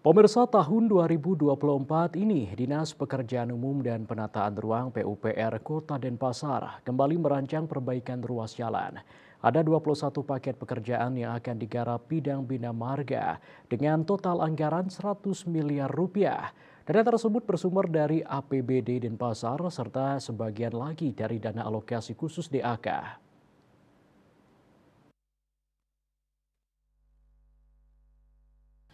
Pemirsa, tahun 2024 ini, Dinas Pekerjaan Umum dan Penataan Ruang PUPR Kota Denpasar kembali merancang perbaikan ruas jalan. Ada 21 paket pekerjaan yang akan digarap bidang bina marga dengan total anggaran 100 miliar rupiah. Dana tersebut bersumber dari APBD Denpasar serta sebagian lagi dari dana alokasi khusus DAK.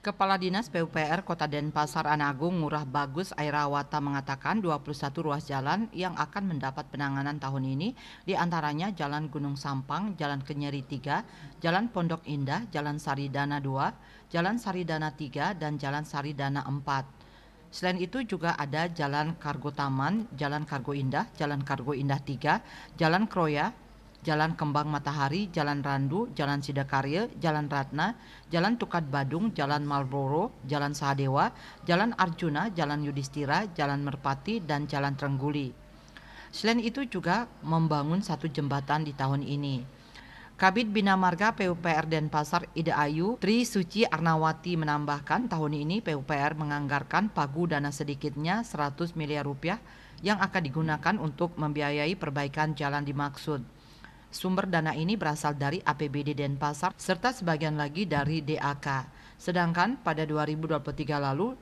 Kepala Dinas PUPR Kota Denpasar Anagung Ngurah Bagus Airawata mengatakan 21 ruas jalan yang akan mendapat penanganan tahun ini diantaranya Jalan Gunung Sampang, Jalan Kenyeri 3, Jalan Pondok Indah, Jalan Saridana 2, Jalan Saridana 3, dan Jalan Saridana 4. Selain itu juga ada Jalan Kargo Taman, Jalan Kargo Indah, Jalan Kargo Indah 3, Jalan Kroya, Jalan Kembang Matahari, Jalan Randu, Jalan Sidakarya, Jalan Ratna, Jalan Tukad Badung, Jalan Marlboro, Jalan Sahadewa, Jalan Arjuna, Jalan Yudhistira, Jalan Merpati, dan Jalan Trengguli. Selain itu juga membangun satu jembatan di tahun ini. Kabid Bina Marga PUPR Denpasar Ida Ayu Tri Suci Arnawati menambahkan tahun ini PUPR menganggarkan pagu dana sedikitnya 100 miliar rupiah yang akan digunakan untuk membiayai perbaikan jalan dimaksud. Sumber dana ini berasal dari APBD Denpasar serta sebagian lagi dari DAK. Sedangkan pada 2023 lalu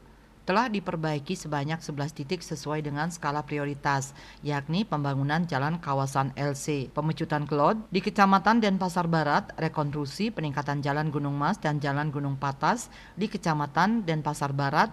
telah diperbaiki sebanyak 11 titik sesuai dengan skala prioritas, yakni pembangunan jalan kawasan LC, pemecutan kelod di Kecamatan Denpasar Barat, rekonstruksi peningkatan jalan Gunung Mas dan jalan Gunung Patas di Kecamatan Denpasar Barat,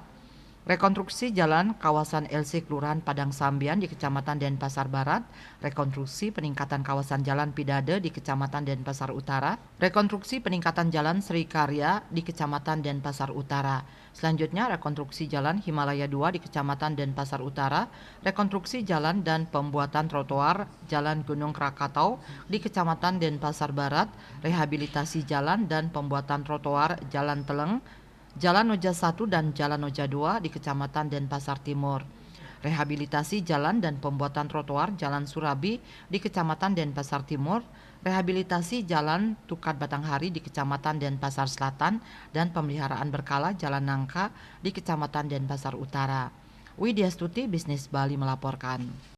rekonstruksi jalan kawasan LC Kelurahan Padang Sambian di Kecamatan Denpasar Barat, rekonstruksi peningkatan kawasan Jalan Pidade di Kecamatan Denpasar Utara, rekonstruksi peningkatan jalan Sri Karya di Kecamatan Denpasar Utara. Selanjutnya rekonstruksi jalan Himalaya 2 di Kecamatan Denpasar Utara, rekonstruksi jalan dan pembuatan trotoar Jalan Gunung Krakatau di Kecamatan Denpasar Barat, rehabilitasi jalan dan pembuatan trotoar Jalan Teleng, Jalan Noja 1 dan Jalan Noja 2 di Kecamatan Denpasar Timur. Rehabilitasi jalan dan pembuatan trotoar Jalan Surabi di Kecamatan Denpasar Timur, rehabilitasi Jalan Tukad Batanghari di Kecamatan Denpasar Selatan, dan pemeliharaan berkala Jalan Nangka di Kecamatan Denpasar Utara. Widya Stuti, Bisnis Bali melaporkan.